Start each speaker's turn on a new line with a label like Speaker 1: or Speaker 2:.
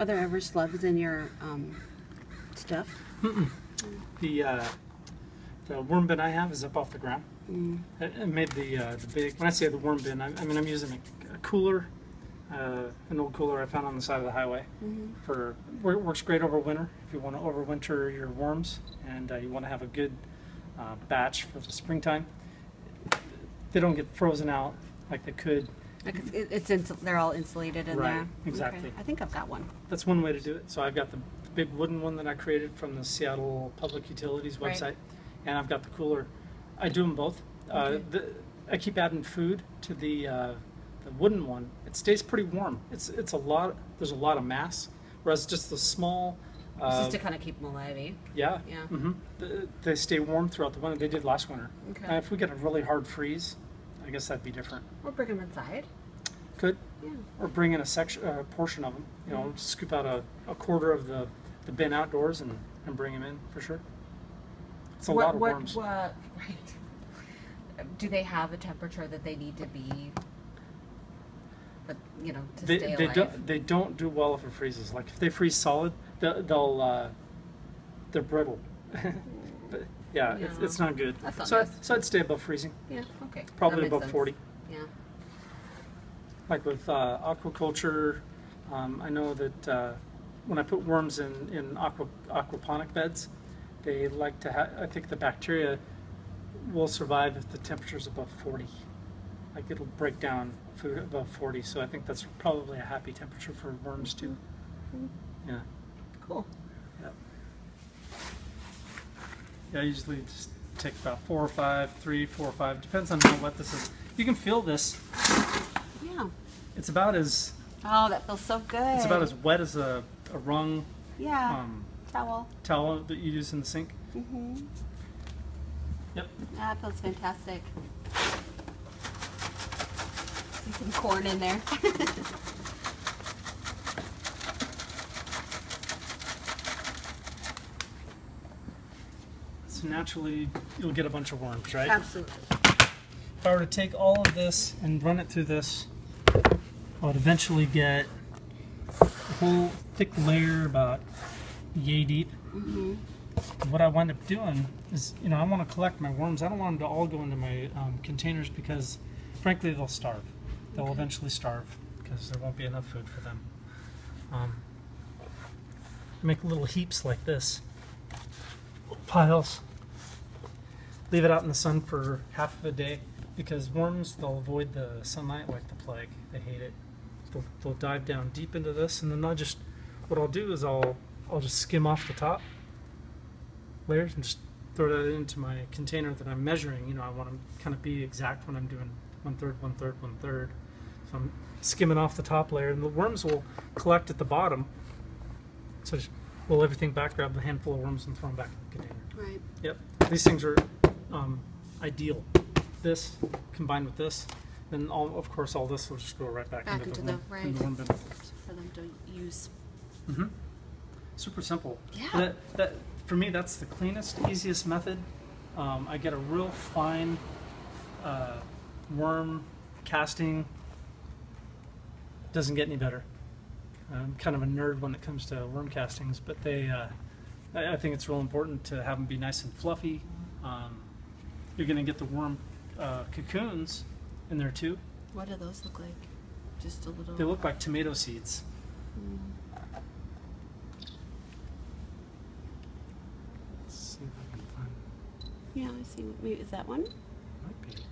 Speaker 1: Are there ever slugs in your stuff?
Speaker 2: Mm-mm. The worm bin I have is up off the ground. I made the big. When I say the worm bin, I mean I'm using a cooler, an old cooler I found on the side of the highway. For works great over winter if you want to overwinter your worms and you want to have a good batch for the springtime. They don't get frozen out like they could.
Speaker 1: Like they're all insulated in there.
Speaker 2: Exactly.
Speaker 1: Okay. I think I've got one.
Speaker 2: That's one way to do it. So I've got the big wooden one that I created from the Seattle Public Utilities website, and I've got the cooler. I do them both. I keep adding food to the wooden one. It stays pretty warm. It's a lot. There's a lot of mass, whereas just the small.
Speaker 1: Just to kind of keep them alive, eh?
Speaker 2: Yeah. They stay warm throughout the winter. They did last winter.
Speaker 1: Okay.
Speaker 2: If we get a really hard freeze, I guess that'd be different.
Speaker 1: Or bring them inside.
Speaker 2: Could.
Speaker 1: Yeah.
Speaker 2: Or bring in a portion of them. You know, scoop out a quarter of the bin outdoors and bring them in for sure. It's a lot of worms.
Speaker 1: Right. Do they have a temperature that they need to be? But to stay alive.
Speaker 2: They don't do well if it freezes. Like if they freeze solid, they're brittle. But yeah, it's not good.
Speaker 1: That's not
Speaker 2: so
Speaker 1: nice.
Speaker 2: So I'd stay above freezing.
Speaker 1: Yeah. Okay.
Speaker 2: Probably above 40.
Speaker 1: Yeah.
Speaker 2: Like with aquaculture, I know that when I put worms in aquaponic beds, they like to have. I think the bacteria will survive if the temperature is above 40. Like it'll break down food above 40. So I think that's probably a happy temperature for worms too. Yeah.
Speaker 1: Cool.
Speaker 2: Yep. Yeah, I usually just take about 4 or 5, 3, 4 or 5. Depends on how wet this is. You can feel this.
Speaker 1: Yeah.
Speaker 2: It's about as.
Speaker 1: Oh, that feels so good.
Speaker 2: It's about as wet as a wrung.
Speaker 1: Yeah.
Speaker 2: Towel that you use in the sink. Yep.
Speaker 1: That feels fantastic. See some corn in there.
Speaker 2: So naturally, you'll get a bunch of worms, right?
Speaker 1: Absolutely.
Speaker 2: If I were to take all of this and run it through this, I would eventually get a whole thick layer about yay deep. What I wind up doing is, I want to collect my worms. I don't want them to all go into my containers because, frankly, they'll starve. They'll eventually starve because there won't be enough food for them. Make little heaps like this, piles. Leave it out in the sun for half of a day because worms, they'll avoid the sunlight like the plague. They hate it. They'll dive down deep into this, and then what I'll do is I'll just skim off the top layers and just throw that into my container that I'm measuring. I want to kind of be exact when I'm doing 1/3, 1/3, 1/3. So I'm skimming off the top layer, and the worms will collect at the bottom. So just roll everything back, grab the handful of worms, and throw them back in the container.
Speaker 1: Right.
Speaker 2: Yep. These things are ideal. This combined with this, then of course all this will just go right back into the worm bin.
Speaker 1: For them to use.
Speaker 2: Super simple.
Speaker 1: Yeah.
Speaker 2: That for me, that's the cleanest, easiest method. I get a real fine worm casting. Doesn't get any better. I'm kind of a nerd when it comes to worm castings, but I think it's real important to have them be nice and fluffy. You're going to get the worm cocoons in there too.
Speaker 1: What do those look like? Just a little.
Speaker 2: They look like tomato seeds. Let's see if I can find.
Speaker 1: Yeah, I see. Maybe is that one?
Speaker 2: Might be.